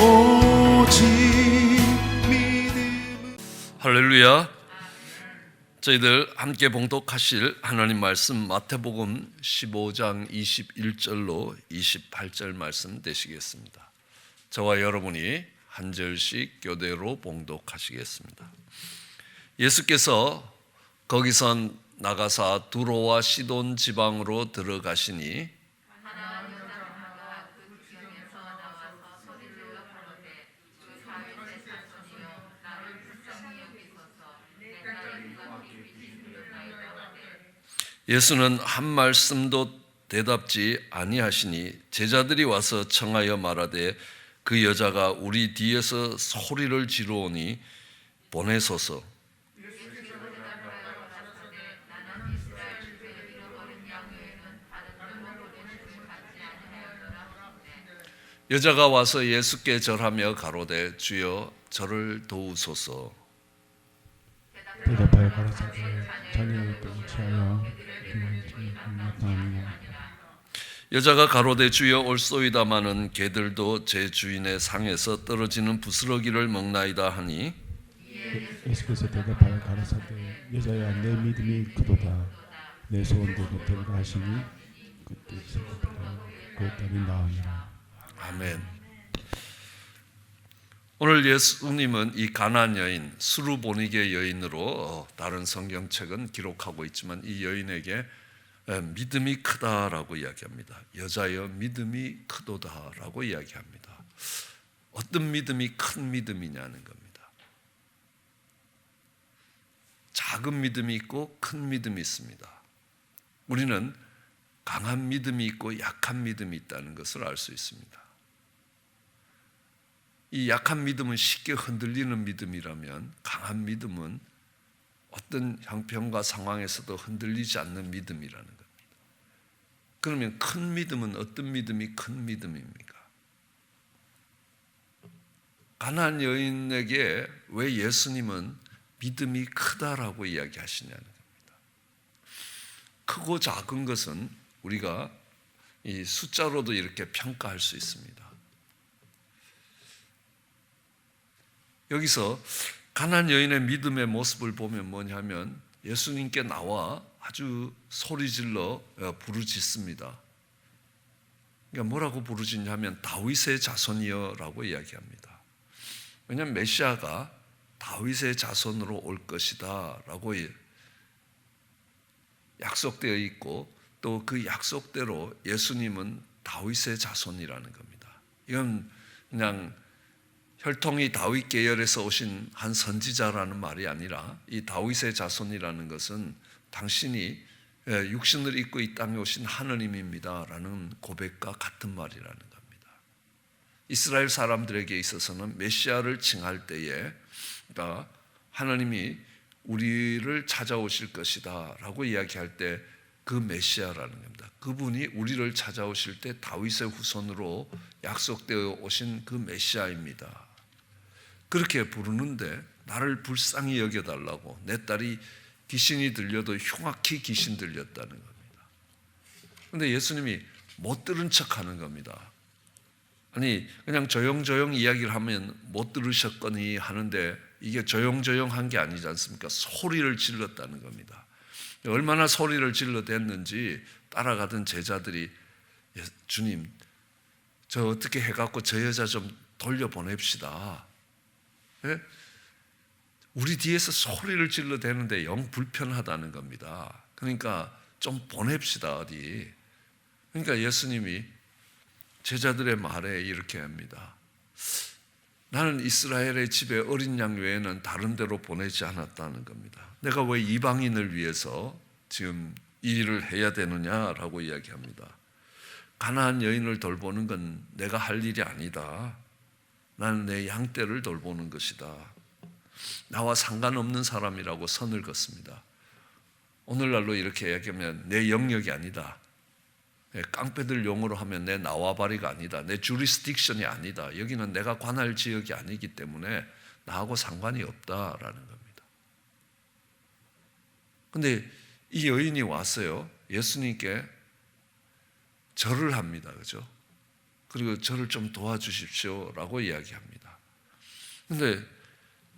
오직 믿음. 할렐루야. 저희들 함께 봉독하실 하나님 말씀 마태복음 15장 21절로 28절 말씀 되시겠습니다. 저와 여러분이 한 절씩 교대로 봉독하시겠습니다. 예수께서 거기선 나가사 두로와 시돈 지방으로 들어가시니 예수는 한 말씀도 대답지 아니하시니 제자들이 와서 청하여 말하되 그 여자가 우리 뒤에서 소리를 지르오니 보내소서. 여자가 와서 예수께 절하며 가로되 주여 저를 도우소서. 대답하여 가라사대 자기를 취하여 나타나니라. 여자가 가로되 주여 올소이다마는 개들도 제 주인의 상에서 떨어지는 부스러기를 먹나이다 하니 예수께서 대답하여 가라사대 여자야 내 믿음이 크도다 내 소원대로 되리라 하시니 그때 그 딸이 나으니라. 아멘. 오늘 예수님은 이 가나안 여인 수르보니게 여인으로 다른 성경책은 기록하고 있지만 이 여인에게 믿음이 크다라고 이야기합니다. 여자여 믿음이 크도다라고 이야기합니다. 어떤 믿음이 큰 믿음이냐는 겁니다. 작은 믿음이 있고 큰 믿음이 있습니다. 우리는 강한 믿음이 있고 약한 믿음이 있다는 것을 알 수 있습니다. 이 약한 믿음은 쉽게 흔들리는 믿음이라면 강한 믿음은 어떤 형편과 상황에서도 흔들리지 않는 믿음이라는 겁니다. 그러면 큰 믿음은 어떤 믿음이 큰 믿음입니까? 가나안 여인에게 왜 예수님은 믿음이 크다라고 이야기하시냐는 겁니다. 크고 작은 것은 우리가 이 숫자로도 이렇게 평가할 수 있습니다. 여기서 가나안 여인의 믿음의 모습을 보면 뭐냐면 예수님께 나와 아주 소리질러 부르짖습니다. 그러니까 뭐라고 부르짖냐면 다윗의 자손이여라고 이야기합니다. 왜냐하면 메시아가 다윗의 자손으로 올 것이다라고 약속되어 있고 또 그 약속대로 예수님은 다윗의 자손이라는 겁니다. 이건 그냥 혈통이 다윗 계열에서 오신 한 선지자라는 말이 아니라 이 다윗의 자손이라는 것은 당신이 육신을 입고 이 땅에 오신 하느님입니다라는 고백과 같은 말이라는 겁니다. 이스라엘 사람들에게 있어서는 메시아를 칭할 때에 하나님이 우리를 찾아오실 것이다 라고 이야기할 때 그 메시아라는 겁니다. 그분이 우리를 찾아오실 때 다윗의 후손으로 약속되어 오신 그 메시아입니다. 그렇게 부르는데 나를 불쌍히 여겨달라고, 내 딸이 귀신이 들려도 흉악히 귀신 들렸다는 겁니다. 그런데 예수님이 못 들은 척하는 겁니다. 아니 그냥 조용조용 이야기를 하면 못 들으셨거니 하는데 이게 조용조용한 게 아니지 않습니까? 소리를 질렀다는 겁니다. 얼마나 소리를 질러댔는지 따라가던 제자들이 주님 저 어떻게 해갖고 저 여자 좀 돌려보냅시다. 예? 우리 뒤에서 소리를 질러대는데 영 불편하다는 겁니다. 그러니까 좀 보냅시다 어디. 그러니까 예수님이 제자들의 말에 이렇게 합니다. 나는 이스라엘의 집에 어린 양 외에는 다른 데로 보내지 않았다는 겁니다. 내가 왜 이방인을 위해서 지금 이 일을 해야 되느냐라고 이야기합니다. 가나안 여인을 돌보는 건 내가 할 일이 아니다. 나는 내 양떼를 돌보는 것이다. 나와 상관없는 사람이라고 선을 긋습니다. 오늘날로 이렇게 이야기하면 내 영역이 아니다. 깡패들 용어로 하면 내 나와바리가 아니다. 내 주리스딕션이 아니다. 여기는 내가 관할 지역이 아니기 때문에 나하고 상관이 없다라는 겁니다. 그런데 이 여인이 왔어요. 예수님께 절을 합니다. 그죠? 그리고 저를 좀 도와주십시오라고 이야기합니다. 근데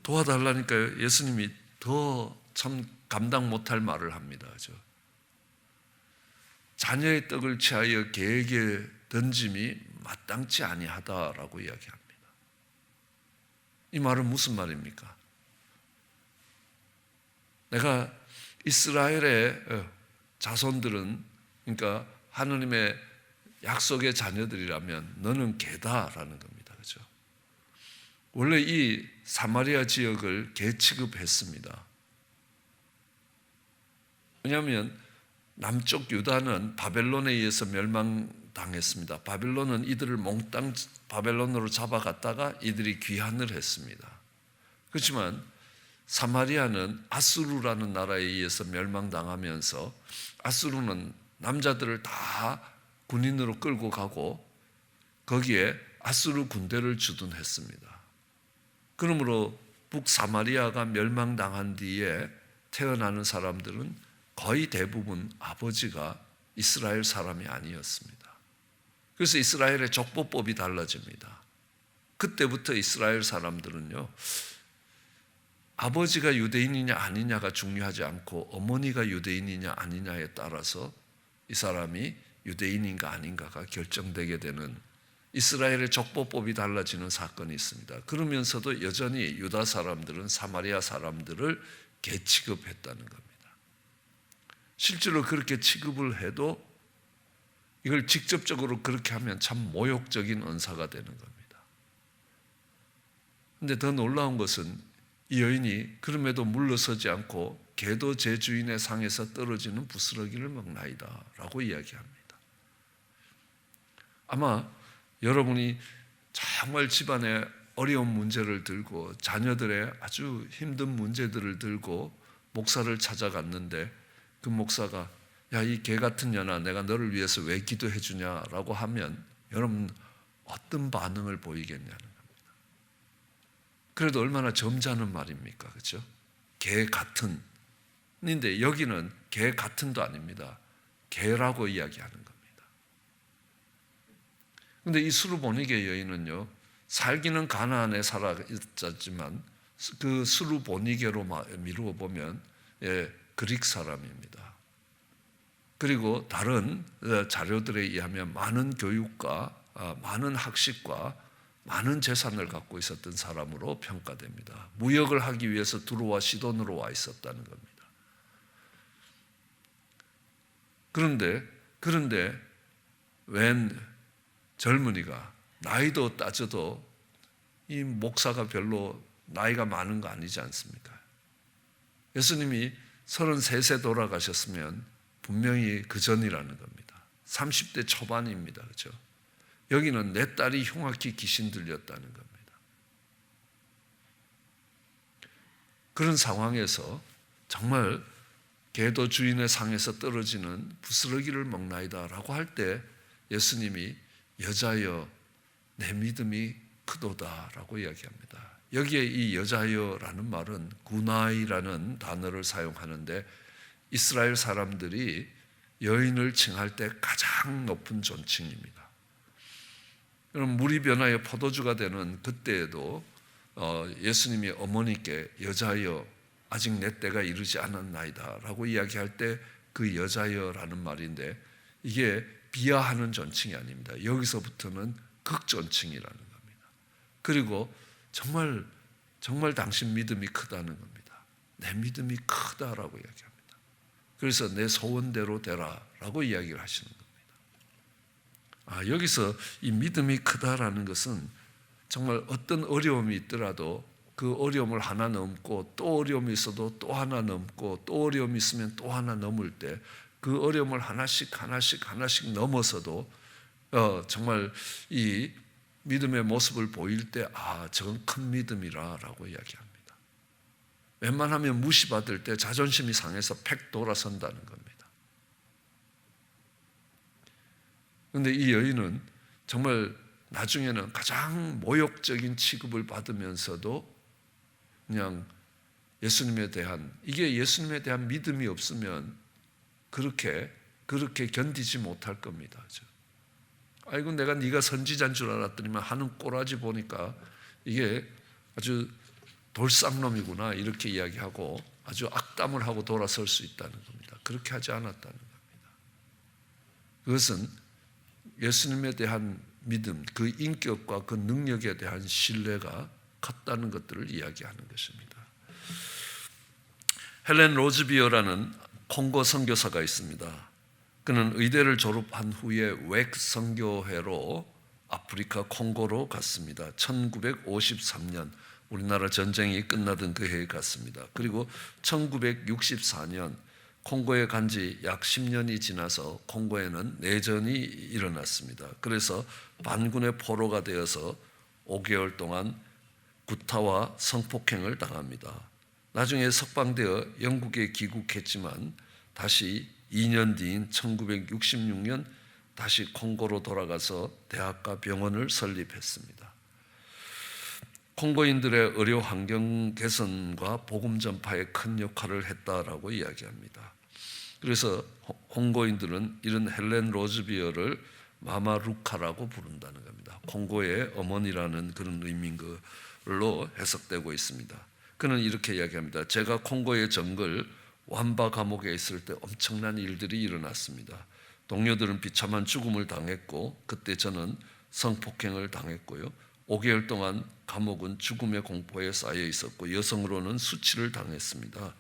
도와달라니까 예수님이 더 참 감당 못할 말을 합니다. 자녀의 떡을 취하여 개에게 던짐이 마땅치 아니하다라고 이야기합니다. 이 말은 무슨 말입니까? 내가 이스라엘의 자손들은, 그러니까 하나님의 약속의 자녀들이라면 너는 개다라는 겁니다. 그렇죠? 원래 이 사마리아 지역을 개 취급했습니다. 왜냐하면 남쪽 유다는 바벨론에 의해서 멸망당했습니다. 바벨론은 이들을 몽땅 바벨론으로 잡아갔다가 이들이 귀환을 했습니다. 그렇지만 사마리아는 아수르라는 나라에 의해서 멸망당하면서 아수르는 남자들을 다 군인으로 끌고 가고 거기에 아수르 군대를 주둔했습니다. 그러므로 북사마리아가 멸망당한 뒤에 태어나는 사람들은 거의 대부분 아버지가 이스라엘 사람이 아니었습니다. 그래서 이스라엘의 족보법이 달라집니다. 그때부터 이스라엘 사람들은요, 아버지가 유대인이냐 아니냐가 중요하지 않고 어머니가 유대인이냐 아니냐에 따라서 이 사람이 유대인인가 아닌가가 결정되게 되는, 이스라엘의 족보법이 달라지는 사건이 있습니다. 그러면서도 여전히 유다 사람들은 사마리아 사람들을 개 취급했다는 겁니다. 실제로 그렇게 취급을 해도 이걸 직접적으로 그렇게 하면 참 모욕적인 언사가 되는 겁니다. 그런데 더 놀라운 것은 이 여인이 그럼에도 물러서지 않고 개도 제 주인의 상에서 떨어지는 부스러기를 먹나이다 라고 이야기합니다. 아마 여러분이 정말 집안에 어려운 문제를 들고 자녀들의 아주 힘든 문제들을 들고 목사를 찾아갔는데 그 목사가 야, 이 개 같은 년아, 내가 너를 위해서 왜 기도해 주냐라고 하면 여러분 어떤 반응을 보이겠냐는 겁니다. 그래도 얼마나 점잖은 말입니까? 그렇죠? 개 같은. 근데 여기는 개 같은도 아닙니다. 개라고 이야기하는 겁니다. 근데 이 수르보니게 여인은요, 살기는 가나안에 살았지만 그 수르보니게로 미루어 보면 그릭 사람입니다. 그리고 다른 자료들에 의하면 많은 교육과 많은 학식과 많은 재산을 갖고 있었던 사람으로 평가됩니다. 무역을 하기 위해서 두로와 시돈으로 와 있었다는 겁니다. 그런데 웬 젊은이가, 나이도 따져도 이 목사가 별로 나이가 많은 거 아니지 않습니까? 예수님이 33세 돌아가셨으면 분명히 그 전이라는 겁니다. 30대 초반입니다. 그렇죠? 여기는 내 딸이 흉악히 귀신 들렸다는 겁니다. 그런 상황에서 정말 개도 주인의 상에서 떨어지는 부스러기를 먹나이다 라고 할 때 예수님이 여자여 내 믿음이 크도다 라고 이야기합니다. 여기에 이 여자여라는 말은 구나이라는 단어를 사용하는데 이스라엘 사람들이 여인을 칭할 때 가장 높은 존칭입니다. 그럼 물이 변하여 포도주가 되는 그때에도 예수님이 어머니께 여자여 아직 내 때가 이르지 않았나이다 라고 이야기할 때 그 여자여라는 말인데 이게 비하하는 존칭이 아닙니다. 여기서부터는 극존칭이라는 겁니다. 그리고 정말 당신 믿음이 크다는 겁니다. 내 믿음이 크다라고 이야기합니다. 그래서 내 소원대로 되라라고 이야기를 하시는 겁니다. 여기서 이 믿음이 크다라는 것은 정말 어떤 어려움이 있더라도 그 어려움을 하나 넘고 또 어려움이 있어도 또 하나 넘고 또 어려움이 있으면 또 하나 넘을 때 그 어려움을 하나씩 넘어서도 정말 이 믿음의 모습을 보일 때 저건 큰 믿음이라고 이야기합니다. 웬만하면 무시받을 때 자존심이 상해서 팩 돌아선다는 겁니다. 그런데 이 여인은 정말 나중에는 가장 모욕적인 취급을 받으면서도 그냥 예수님에 대한, 이게 예수님에 대한 믿음이 없으면 그렇게 견디지 못할 겁니다. 아이고 내가 네가 선지자인 줄 알았더니만 하는 꼬라지 보니까 이게 아주 돌쌍놈이구나 이렇게 이야기하고 아주 악담을 하고 돌아설 수 있다는 겁니다. 그렇게 하지 않았다는 겁니다. 그것은 예수님에 대한 믿음, 그 인격과 그 능력에 대한 신뢰가 컸다는 것들을 이야기하는 것입니다. 헬렌 로즈비어라는 콩고 선교사가 있습니다. 그는 의대를 졸업한 후에 웩 선교회로 아프리카 콩고로 갔습니다. 1953년 우리나라 전쟁이 끝나던 그 해에 갔습니다. 그리고 1964년 콩고에 간 지 약 10년이 지나서 콩고에는 내전이 일어났습니다. 그래서 반군의 포로가 되어서 5개월 동안 구타와 성폭행을 당합니다. 나중에 석방되어 영국에 귀국했지만 다시 2년 뒤인 1966년 다시 콩고로 돌아가서 대학과 병원을 설립했습니다. 콩고인들의 의료 환경 개선과 복음 전파에 큰 역할을 했다라고 이야기합니다. 그래서 콩고인들은 이런 헬렌 로즈비어를 마마루카라고 부른다는 겁니다. 콩고의 어머니라는 그런 의미인 걸로 해석되고 있습니다. 그는 이렇게 이야기합니다. 제가 콩고의 정글 완바 감옥에 있을 때 엄청난 일들이 일어났습니다. 동료들은 비참한 죽음을 당했고 그때 저는 성폭행을 당했고요. 5개월 동안 감옥은 죽음의 공포에 쌓여 있었고 여성으로는 수치를 당했습니다.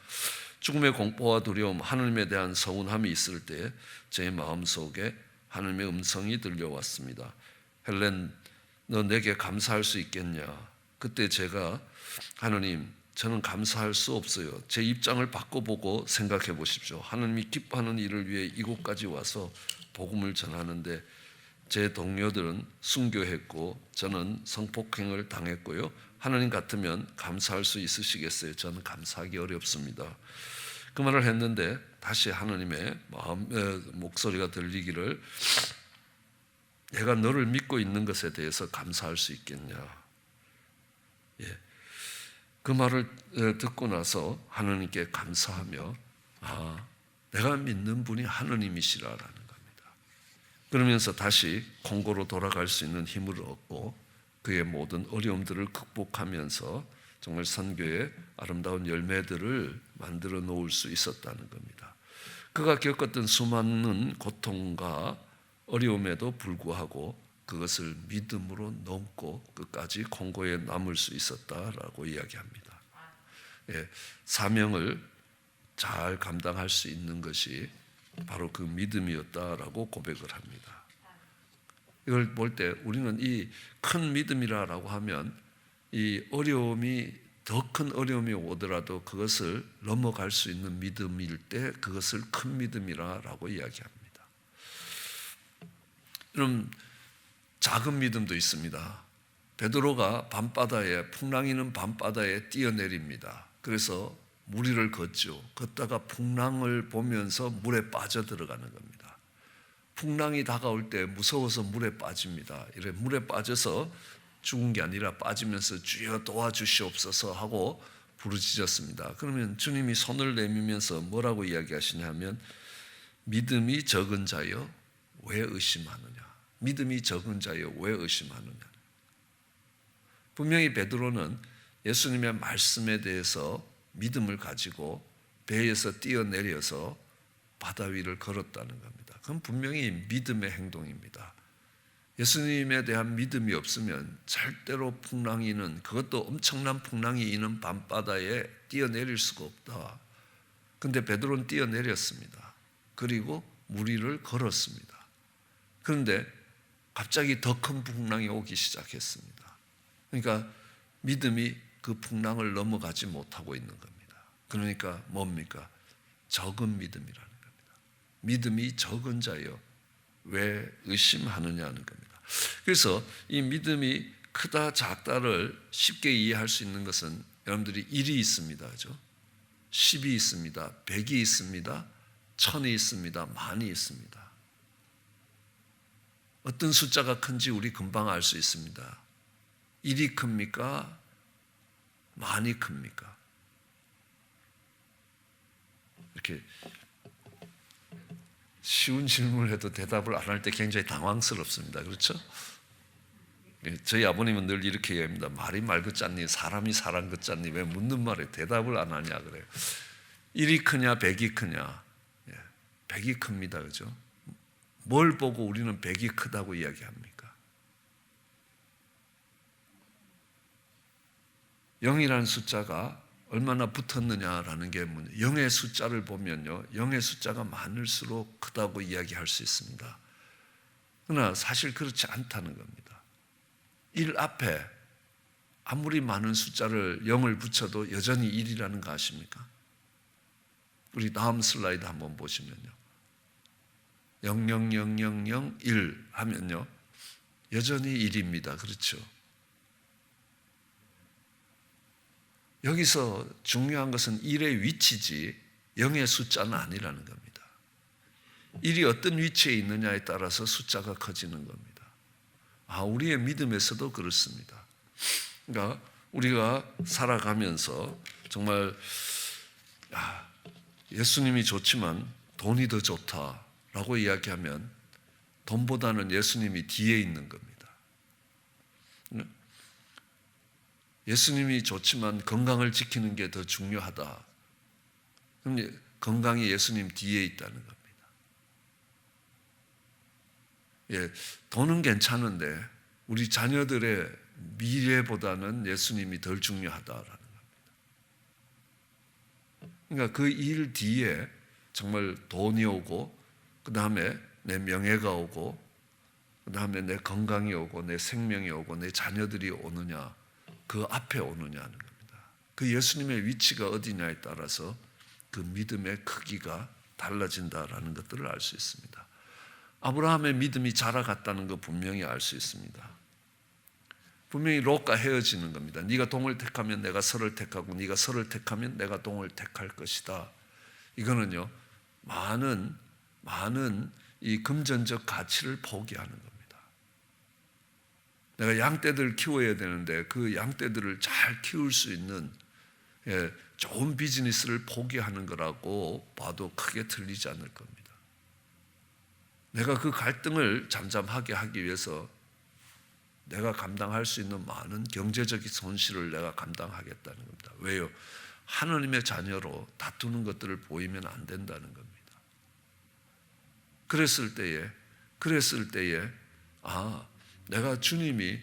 죽음의 공포와 두려움, 하나님에 대한 서운함이 있을 때 제 마음속에 하나님의 음성이 들려왔습니다. 헬렌, 너 내게 감사할 수 있겠냐? 그때 제가 하나님, 저는 감사할 수 없어요. 제 입장을 바꿔보고 생각해 보십시오. 하나님이 기뻐하는 일을 위해 이곳까지 와서 복음을 전하는데 제 동료들은 순교했고 저는 성폭행을 당했고요. 하나님 같으면 감사할 수 있으시겠어요? 저는 감사하기 어렵습니다. 그 말을 했는데 다시 하나님의 목소리가 들리기를 내가 너를 믿고 있는 것에 대해서 감사할 수 있겠냐? 예. 그 말을 듣고 나서 하나님께 감사하며 내가 믿는 분이 하나님이시라라는 겁니다. 그러면서 다시 콩고로 돌아갈 수 있는 힘을 얻고 그의 모든 어려움들을 극복하면서 정말 선교의 아름다운 열매들을 만들어 놓을 수 있었다는 겁니다. 그가 겪었던 수많은 고통과 어려움에도 불구하고 그것을 믿음으로 넘고 끝까지 콩고에 남을 수 있었다라고 이야기합니다. 예, 사명을 잘 감당할 수 있는 것이 바로 그 믿음이었다라고 고백을 합니다. 이걸 볼 때 우리는 이 큰 믿음이라고 하면 이 어려움이 더 큰 어려움이 오더라도 그것을 넘어갈 수 있는 믿음일 때 그것을 큰 믿음이라고 이야기합니다. 여러분 작은 믿음도 있습니다. 베드로가 밤바다에 풍랑이는 밤바다에 뛰어내립니다. 그래서 무리를 걷죠. 걷다가 풍랑을 보면서 물에 빠져들어가는 겁니다. 풍랑이 다가올 때 무서워서 물에 빠집니다. 이래 물에 빠져서 죽은 게 아니라 빠지면서 주여 도와주시옵소서 하고 부르짖었습니다. 그러면 주님이 손을 내밀면서 뭐라고 이야기하시냐면 믿음이 적은 자여 왜 의심하느냐? 믿음이 적은 자여 왜 의심하느냐? 분명히 베드로는 예수님의 말씀에 대해서 믿음을 가지고 배에서 뛰어내려서 바다 위를 걸었다는 겁니다. 그건 분명히 믿음의 행동입니다. 예수님에 대한 믿음이 없으면 절대로 풍랑이는 그것도 엄청난 풍랑이 있는 밤바다에 뛰어내릴 수가 없다. 그런데 베드로는 뛰어내렸습니다. 그리고 무리를 걸었습니다. 그런데 갑자기 더 큰 풍랑이 오기 시작했습니다. 그러니까 믿음이 그 풍랑을 넘어가지 못하고 있는 겁니다. 그러니까 뭡니까? 적은 믿음이라는 겁니다. 믿음이 적은 자여 왜 의심하느냐는 겁니다. 그래서 이 믿음이 크다 작다를 쉽게 이해할 수 있는 것은 여러분들이 1이 있습니다. 그죠? 10이 있습니다. 100이 있습니다. 1000이 있습니다. 만이 있습니다. 어떤 숫자가 큰지 우리 금방 알 수 있습니다. 1이 큽니까? 만이 큽니까? 이렇게 쉬운 질문을 해도 대답을 안 할 때 굉장히 당황스럽습니다. 그렇죠? 저희 아버님은 늘 이렇게 얘기합니다. 말이 말 같잖니, 사람이 사람 같잖니, 왜 묻는 말에 대답을 안 하냐 그래요. 1이 크냐 100이 크냐. 100이 큽니다. 그죠? 뭘 보고 우리는 100이 크다고 이야기합니까? 0이라는 숫자가 얼마나 붙었느냐라는 게 문제. 0의 숫자를 보면요, 0의 숫자가 많을수록 크다고 이야기할 수 있습니다. 그러나 사실 그렇지 않다는 겁니다. 1 앞에 아무리 많은 숫자를 0을 붙여도 여전히 1이라는 거 아십니까? 우리 다음 슬라이드 한번 보시면요, 00001 하면요 여전히 1입니다. 그렇죠? 여기서 중요한 것은 1의 위치지 0의 숫자는 아니라는 겁니다. 1이 어떤 위치에 있느냐에 따라서 숫자가 커지는 겁니다. 우리의 믿음에서도 그렇습니다. 그러니까 우리가 살아가면서 정말 예수님이 좋지만 돈이 더 좋다라고 이야기하면 돈보다는 예수님이 뒤에 있는 겁니다. 예수님이 좋지만 건강을 지키는 게 더 중요하다. 그럼 건강이 예수님 뒤에 있다는 겁니다. 돈은 괜찮은데 우리 자녀들의 미래보다는 예수님이 덜 중요하다라는 겁니다. 그러니까 그 일 뒤에 정말 돈이 오고, 그 다음에 내 명예가 오고, 그 다음에 내 건강이 오고, 내 생명이 오고, 내 자녀들이 오느냐, 그 앞에 오느냐는 겁니다. 그 예수님의 위치가 어디냐에 따라서 그 믿음의 크기가 달라진다라는 것들을 알 수 있습니다. 아브라함의 믿음이 자라갔다는 거 분명히 알 수 있습니다. 분명히 롯과 헤어지는 겁니다. 네가 동을 택하면 내가 서를 택하고 네가 서를 택하면 내가 동을 택할 것이다. 이거는요, 많은 이 금전적 가치를 포기하는 겁니다. 내가 양떼들 키워야 되는데 그 양떼들을 잘 키울 수 있는 좋은 비즈니스를 포기하는 거라고 봐도 크게 틀리지 않을 겁니다. 내가 그 갈등을 잠잠하게 하기 위해서 내가 감당할 수 있는 많은 경제적인 손실을 내가 감당하겠다는 겁니다. 왜요? 하나님의 자녀로 다투는 것들을 보이면 안 된다는 겁니다. 그랬을 때에 내가 주님이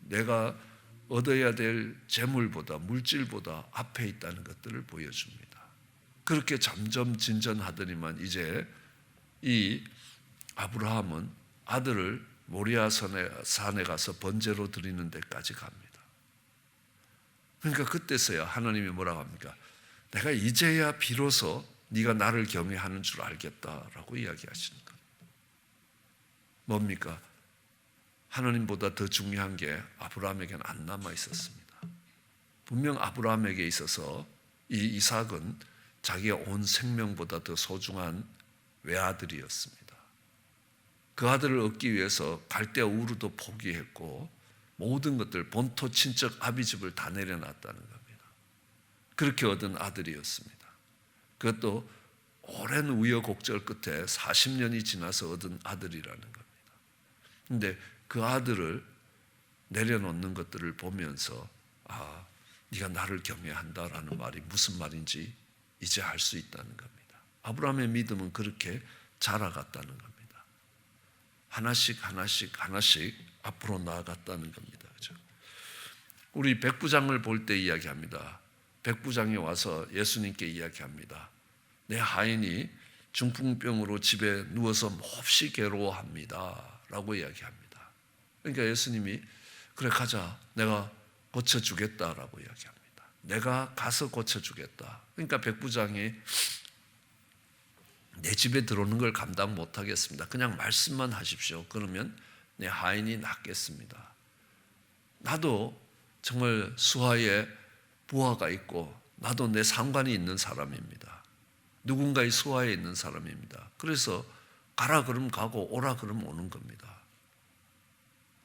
내가 얻어야 될 재물보다, 물질보다 앞에 있다는 것들을 보여줍니다. 그렇게 점점 진전하더니만 이제 이 아브라함은 아들을 모리아 산에 가서 번제로 드리는 데까지 갑니다. 그러니까 그때서야 하나님이 뭐라고 합니까? 내가 이제야 비로소 네가 나를 경외하는 줄 알겠다라고 이야기하시는 겁니다. 뭡니까? 하나님보다 더 중요한 게 아브라함에게는 안 남아 있었습니다. 분명 아브라함에게 있어서 이 이삭은 자기의 온 생명보다 더 소중한 외아들이었습니다. 그 아들을 얻기 위해서 갈대아 우르도 포기했고 모든 것들, 본토 친척 아비집을 다 내려놨다는 겁니다. 그렇게 얻은 아들이었습니다. 그것도 오랜 우여곡절 끝에 40년이 지나서 얻은 아들이라는 겁니다. 그런데 그 아들을 내려놓는 것들을 보면서 네가 나를 경외한다라는 말이 무슨 말인지 이제 알 수 있다는 겁니다. 아브라함의 믿음은 그렇게 자라갔다는 겁니다. 하나씩 앞으로 나아갔다는 겁니다. 그렇죠? 우리 백부장을 볼 때 이야기합니다. 백부장이 와서 예수님께 이야기합니다. 내 하인이 중풍병으로 집에 누워서 몹시 괴로워합니다 라고 이야기합니다. 그러니까 예수님이 그래 가자, 내가 고쳐주겠다라고 이야기합니다. 내가 가서 고쳐주겠다. 그러니까 백부장이 내 집에 들어오는 걸 감당 못하겠습니다. 그냥 말씀만 하십시오. 그러면 내 하인이 낫겠습니다. 나도 정말 수하에 부하가 있고 나도 내 상관이 있는 사람입니다. 누군가의 수하에 있는 사람입니다. 그래서 가라 그러면 가고 오라 그러면 오는 겁니다.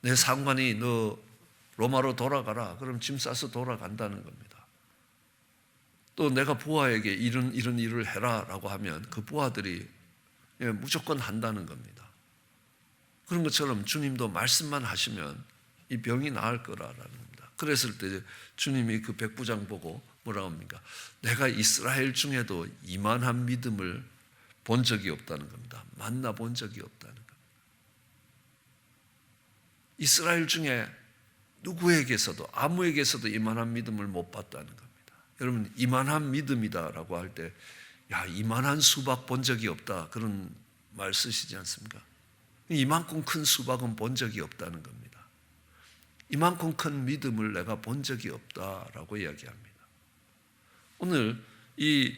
내 상관이 너 로마로 돌아가라 그럼 짐 싸서 돌아간다는 겁니다. 또 내가 부하에게 이런 일을 해라 라고 하면 그 부하들이 무조건 한다는 겁니다. 그런 것처럼 주님도 말씀만 하시면 이 병이 나을 거라는 겁니다. 그랬을 때 주님이 그 백부장 보고 뭐라고 합니까? 내가 이스라엘 중에도 이만한 믿음을 본 적이 없다는 겁니다. 만나본 적이 없다는 겁니다. 이스라엘 중에 누구에게서도 아무에게서도 이만한 믿음을 못 봤다는 겁니다. 여러분, 이만한 믿음이다라고 할 때 야, 이만한 수박 본 적이 없다, 그런 말 쓰시지 않습니까? 이만큼 큰 수박은 본 적이 없다는 겁니다. 이만큼 큰 믿음을 내가 본 적이 없다라고 이야기합니다. 오늘 이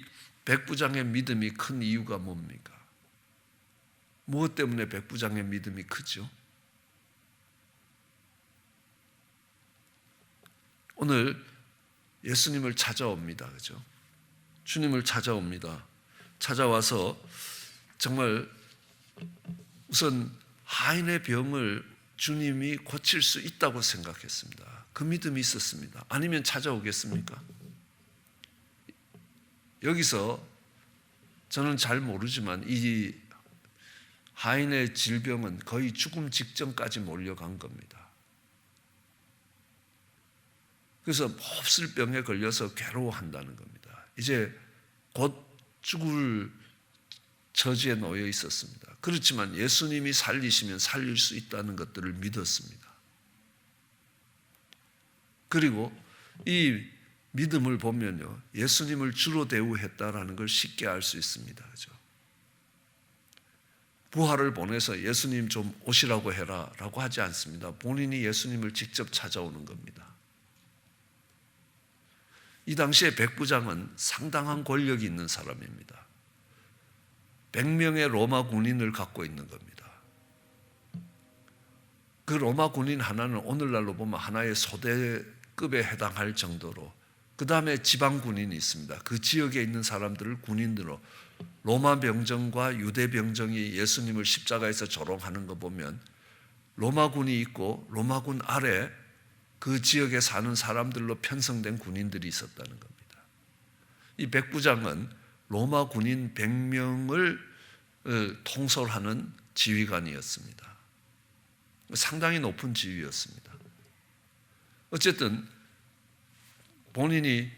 백부장의 믿음이 큰 이유가 뭡니까? 무엇 때문에 백부장의 믿음이 크죠? 오늘 예수님을 찾아옵니다. 그죠? 주님을 찾아옵니다. 찾아와서 정말 우선 하인의 병을 주님이 고칠 수 있다고 생각했습니다. 그 믿음이 있었습니다. 아니면 찾아오겠습니까? 여기서 저는 잘 모르지만 이 하인의 질병은 거의 죽음 직전까지 몰려간 겁니다. 그래서 몹쓸 병에 걸려서 괴로워한다는 겁니다. 이제 곧 죽을 처지에 놓여 있었습니다. 그렇지만 예수님이 살리시면 살릴 수 있다는 것들을 믿었습니다. 그리고 이 믿음을 보면요, 예수님을 주로 대우했다라는 걸 쉽게 알 수 있습니다. 그죠? 부하를 보내서 예수님 좀 오시라고 해라 라고 하지 않습니다. 본인이 예수님을 직접 찾아오는 겁니다. 이 당시에 백부장은 상당한 권력이 있는 사람입니다. 100명의 로마 군인을 갖고 있는 겁니다. 그 로마 군인 하나는 오늘날로 보면 하나의 소대급에 해당할 정도로, 그 다음에 지방 군인이 있습니다. 그 지역에 있는 사람들을 군인으로, 로마 병정과 유대 병정이 예수님을 십자가에서 조롱하는 거 보면 로마군이 있고 로마군 아래 그 지역에 사는 사람들로 편성된 군인들이 있었다는 겁니다. 이 백부장은 로마 군인 100명을 통솔하는 지휘관이었습니다. 상당히 높은 지위였습니다. 어쨌든 본인이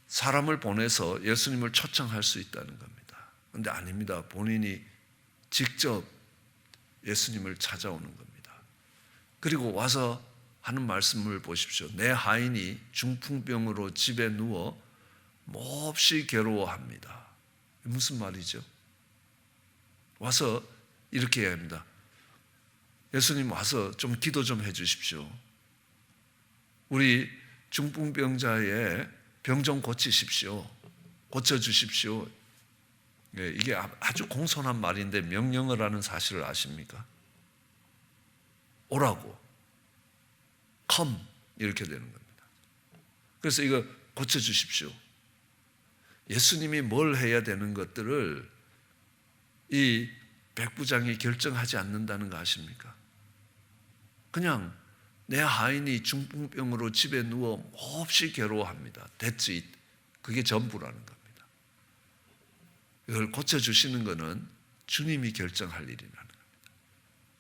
사람을 보내서 예수님을 초청할 수 있다는 겁니다. 그런데 아닙니다. 본인이 직접 예수님을 찾아오는 겁니다. 그리고 와서 하는 말씀을 보십시오. 내 하인이 중풍병으로 집에 누워 몹시 괴로워합니다. 무슨 말이죠? 와서 이렇게 해야 합니다. 예수님 와서 좀 기도 좀 해 주십시오. 우리 중풍병자의 병 좀 고치십시오. 고쳐주십시오. 이게 아주 공손한 말인데 명령을 하는 사실을 아십니까? 오라고. come 이렇게 되는 겁니다. 그래서 이거 고쳐주십시오. 예수님이 뭘 해야 되는 것들을 이 백부장이 결정하지 않는다는 거 아십니까? 그냥 내 하인이 중풍병으로 집에 누워 몹시 괴로워합니다. That's it. 그게 전부라는 겁니다. 이걸 고쳐주시는 것은 주님이 결정할 일이라는 겁니다.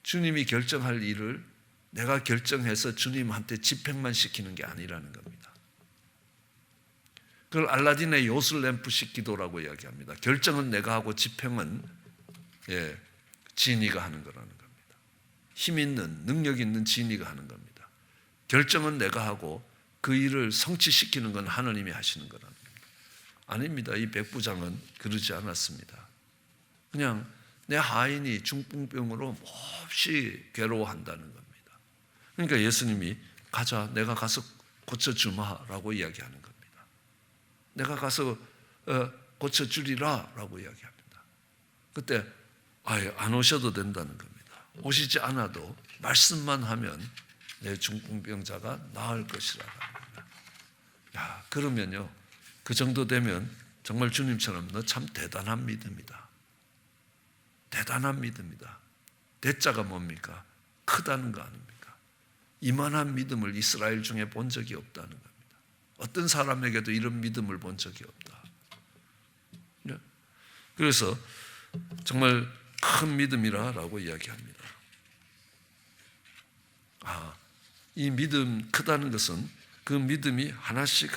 주님이 결정할 일을 내가 결정해서 주님한테 집행만 시키는 게 아니라는 겁니다. 그걸 알라딘의 요술램프식 기도라고 이야기합니다. 결정은 내가 하고 집행은 지니가 하는 거라는 겁니다. 힘 있는, 능력 있는 지니가 하는 겁니다. 결정은 내가 하고 그 일을 성취시키는 건 하나님이 하시는 거라는 겁니다. 아닙니다. 이 백부장은 그러지 않았습니다. 그냥 내 하인이 중풍병으로 몹시 괴로워한다는 겁니다. 그러니까 예수님이 가자, 내가 가서 고쳐주마라고 이야기하는 겁니다. 내가 가서 고쳐주리라 라고 이야기합니다. 그때 아예 안 오셔도 된다는 겁니다. 오시지 않아도 말씀만 하면 내 중풍병자가 나을 것이라고 합니다. 야, 그러면요, 그 정도 되면 정말 주님처럼 너 참 대단한 믿음이다. 대단한 믿음이다. 대자가 뭡니까? 크다는 거 아닙니까? 이만한 믿음을 이스라엘 중에 본 적이 없다는 겁니다. 어떤 사람에게도 이런 믿음을 본 적이 없다. 그래서 정말 큰 믿음이라고 이야기합니다. 이 믿음 크다는 것은 그 믿음이 하나씩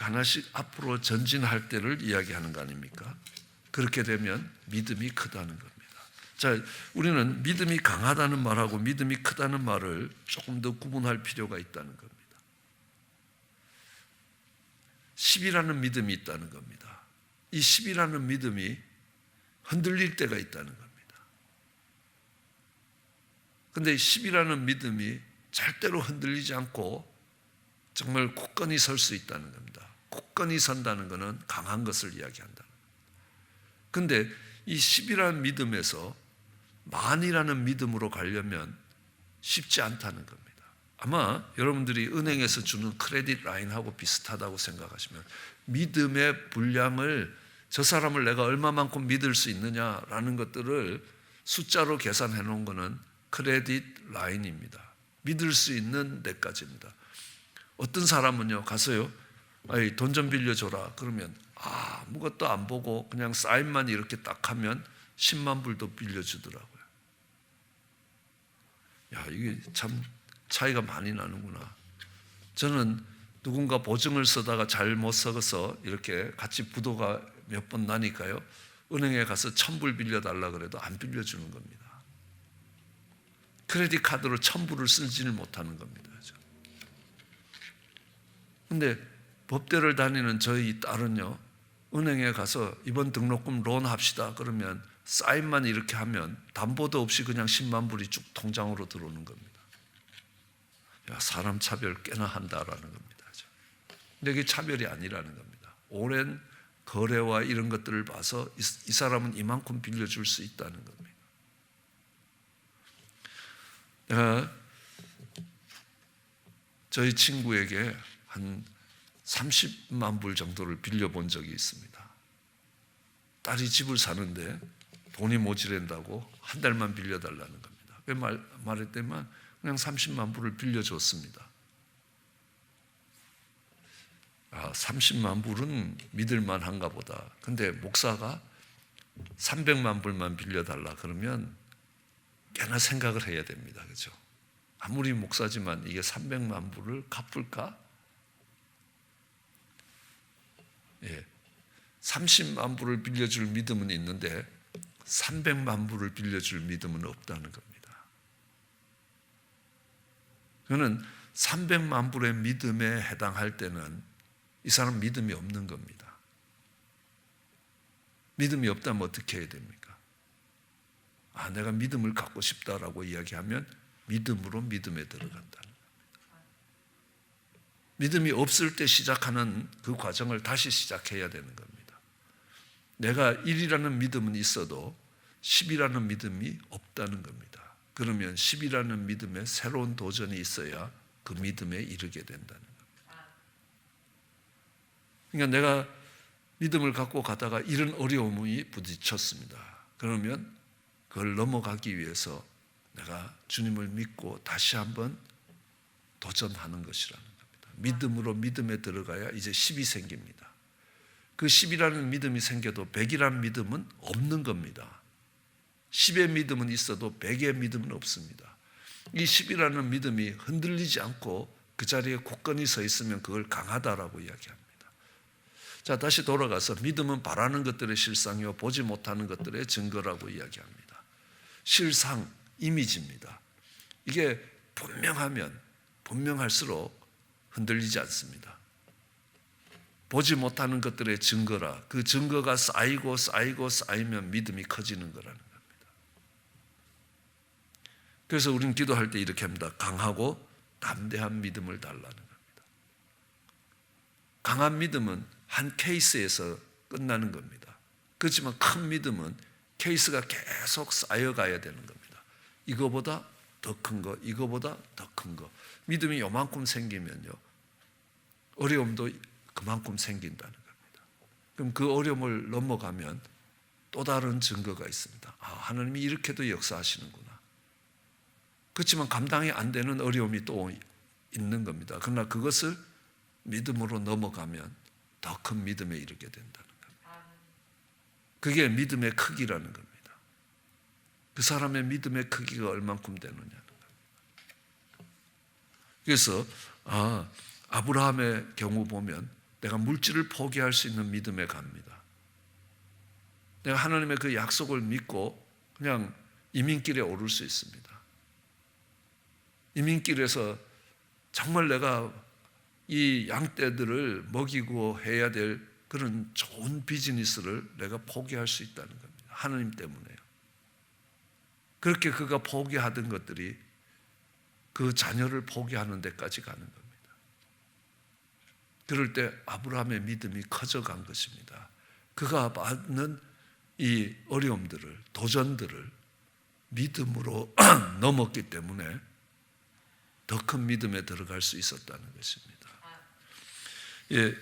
앞으로 전진할 때를 이야기하는 거 아닙니까? 그렇게 되면 믿음이 크다는 겁니다. 자, 우리는 믿음이 강하다는 말하고 믿음이 크다는 말을 조금 더 구분할 필요가 있다는 겁니다. 10이라는 믿음이 있다는 겁니다. 이 10이라는 믿음이 흔들릴 때가 있다는 겁니다. 그런데 10이라는 믿음이 절대로 흔들리지 않고 정말 굳건히 설 수 있다는 겁니다. 굳건히 선다는 것은 강한 것을 이야기한다. 그런데 이 10이라는 믿음에서 만이라는 믿음으로 가려면 쉽지 않다는 겁니다. 아마 여러분들이 은행에서 주는 크레딧 라인하고 비슷하다고 생각하시면 믿음의 분량을 저 사람을 내가 얼마만큼 믿을 수 있느냐라는 것들을 숫자로 계산해 놓은 것은 크레딧 라인입니다. 믿을 수 있는 데까지입니다. 어떤 사람은요 가서요 돈 좀 빌려줘라 그러면 아무것도 안 보고 그냥 사인만 이렇게 딱 하면 10만 불도 빌려주더라고요. 야, 이게 참 차이가 많이 나는구나. 저는 누군가 보증을 쓰다가 잘못 써서 이렇게 같이 부도가 몇 번 나니까요 은행에 가서 1,000불 빌려달라 그래도 안 빌려주는 겁니다. 크레딧 카드로 1,000불을 쓰지를 못하는 겁니다. 그런데 법대를 다니는 저희 딸은요 은행에 가서 이번 등록금 론 합시다 그러면 사인만 이렇게 하면 담보도 없이 그냥 10만 불이 쭉 통장으로 들어오는 겁니다. 야, 사람 차별 꽤나 한다라는 겁니다. 근데 이게 차별이 아니라는 겁니다. 오랜 거래와 이런 것들을 봐서 이 사람은 이만큼 빌려줄 수 있다는 겁니다. 내가 저희 친구에게 한 30만 불 정도를 빌려본 적이 있습니다. 딸이 집을 사는데 돈이 모자란다고 한 달만 빌려달라는 겁니다. 왜 말했더니만 그냥 30만 불을 빌려줬습니다. 30만 불은 믿을만 한가 보다. 근데 목사가 300만 불만 빌려달라 그러면 꽤나 생각을 해야 됩니다. 그렇죠? 아무리 목사지만 이게 300만 불을 갚을까? 예, 30만 불을 빌려줄 믿음은 있는데 300만 불을 빌려줄 믿음은 없다는 겁니다. 그는 300만 불의 믿음에 해당할 때는 이 사람 믿음이 없는 겁니다. 믿음이 없다면 어떻게 해야 됩니까? 내가 믿음을 갖고 싶다라고 이야기하면 믿음으로 믿음에 들어간다는 겁니다. 믿음이 없을 때 시작하는 그 과정을 다시 시작해야 되는 겁니다. 내가 1이라는 믿음은 있어도 10이라는 믿음이 없다는 겁니다. 그러면 10이라는 믿음에 새로운 도전이 있어야 그 믿음에 이르게 된다는 겁니다. 그러니까 내가 믿음을 갖고 가다가 이런 어려움이 부딪혔습니다. 그러면 그걸 넘어가기 위해서 내가 주님을 믿고 다시 한번 도전하는 것이라는 겁니다. 믿음으로 믿음에 들어가야 이제 10이 생깁니다. 그 10이라는 믿음이 생겨도 100이라는 믿음은 없는 겁니다. 10의 믿음은 있어도 100의 믿음은 없습니다. 이 10이라는 믿음이 흔들리지 않고 그 자리에 굳건히 서 있으면 그걸 강하다라고 이야기합니다. 자, 다시 돌아가서 믿음은 바라는 것들의 실상이요 보지 못하는 것들의 증거라고 이야기합니다. 실상, 이미지입니다. 이게 분명하면 분명할수록 흔들리지 않습니다. 보지 못하는 것들의 증거라. 그 증거가 쌓이면 믿음이 커지는 거라는 겁니다. 그래서 우리는 기도할 때 이렇게 합니다. 강하고 담대한 믿음을 달라는 겁니다. 강한 믿음은 한 케이스에서 끝나는 겁니다. 그렇지만 큰 믿음은 케이스가 계속 쌓여가야 되는 겁니다. 이거보다 더 큰 거, 이거보다 더 큰 거. 믿음이 요만큼 생기면요 어려움도 그만큼 생긴다는 겁니다. 그럼 그 어려움을 넘어가면 또 다른 증거가 있습니다. 하나님이 이렇게도 역사하시는구나. 그렇지만 감당이 안 되는 어려움이 또 있는 겁니다. 그러나 그것을 믿음으로 넘어가면 더 큰 믿음에 이르게 된다는 겁니다. 그게 믿음의 크기라는 겁니다. 그 사람의 믿음의 크기가 얼만큼 되느냐는 거예요. 그래서 아브라함의 경우 보면 내가 물질을 포기할 수 있는 믿음에 갑니다. 내가 하나님의 그 약속을 믿고 그냥 이민길에 오를 수 있습니다. 이민길에서 정말 내가 이 양떼들을 먹이고 해야 될 그런 좋은 비즈니스를 내가 포기할 수 있다는 겁니다. 하나님 때문에요. 그렇게 그가 포기하던 것들이 그 자녀를 포기하는 데까지 가는 겁니다. 그럴 때 아브라함의 믿음이 커져간 것입니다. 그가 받는 이 어려움들을, 도전들을 믿음으로 넘었기 때문에 더 큰 믿음에 들어갈 수 있었다는 것입니다. 예,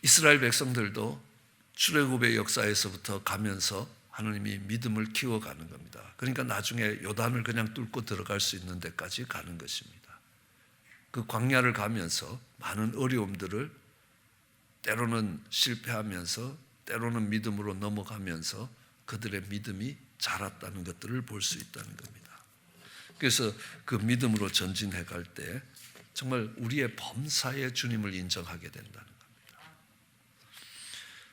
이스라엘 백성들도 출애굽의 역사에서부터 가면서 하나님이 믿음을 키워가는 겁니다. 그러니까 나중에 요단을 그냥 뚫고 들어갈 수 있는 데까지 가는 것입니다. 그 광야를 가면서 많은 어려움들을 때로는 실패하면서 때로는 믿음으로 넘어가면서 그들의 믿음이 자랐다는 것들을 볼 수 있다는 겁니다. 그래서 그 믿음으로 전진해 갈 때 정말 우리의 범사에 주님을 인정하게 된다는 겁니다.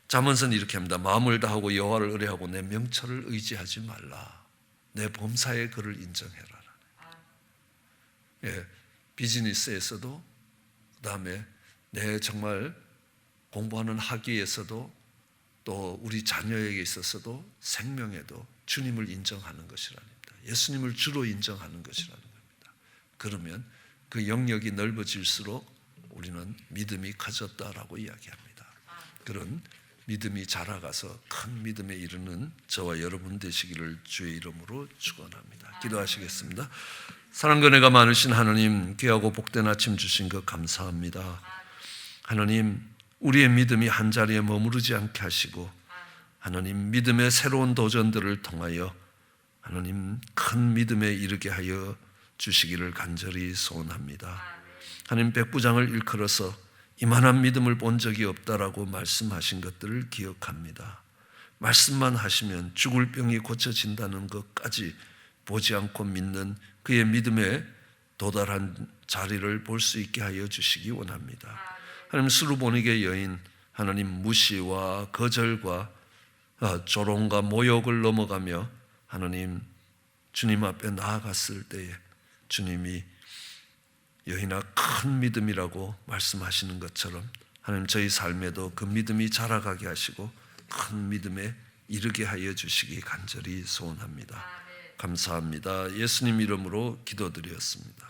잠언서는 이렇게 합니다. 마음을 다하고 여호와를 의뢰하고 내 명철을 의지하지 말라. 내 범사에 그를 인정해라. 예, 비즈니스에서도 그다음에 내 정말 공부하는 학위에서도 또 우리 자녀에게 있어서도 생명에도 주님을 인정하는 것이랍니다. 예수님을 주로 인정하는 것이라는 겁니다. 그러면 그 영역이 넓어질수록 우리는 믿음이 커졌다라고 이야기합니다. 그런 믿음이 자라가서 큰 믿음에 이르는 저와 여러분 되시기를 주의 이름으로 축원합니다. 기도하시겠습니다. 사랑과 은혜가 많으신 하나님, 귀하고 복된 아침 주신 것 감사합니다. 하나님, 우리의 믿음이 한자리에 머무르지 않게 하시고 하나님, 믿음의 새로운 도전들을 통하여 하나님 큰 믿음에 이르게 하여 주시기를 간절히 소원합니다. 하나님, 백부장을 일컬어서 이만한 믿음을 본 적이 없다라고 말씀하신 것들을 기억합니다. 말씀만 하시면 죽을 병이 고쳐진다는 것까지 보지 않고 믿는 그의 믿음에 도달한 자리를 볼 수 있게 하여 주시기 원합니다. 하나님, 수르보니게 여인, 하나님 무시와 거절과 조롱과 모욕을 넘어가며 하나님 주님 앞에 나아갔을 때에 주님이 여인아 큰 믿음이라고 말씀하시는 것처럼 하나님 저희 삶에도 그 믿음이 자라가게 하시고 큰 믿음에 이르게 하여 주시기 간절히 소원합니다. 감사합니다. 예수님 이름으로 기도드렸습니다.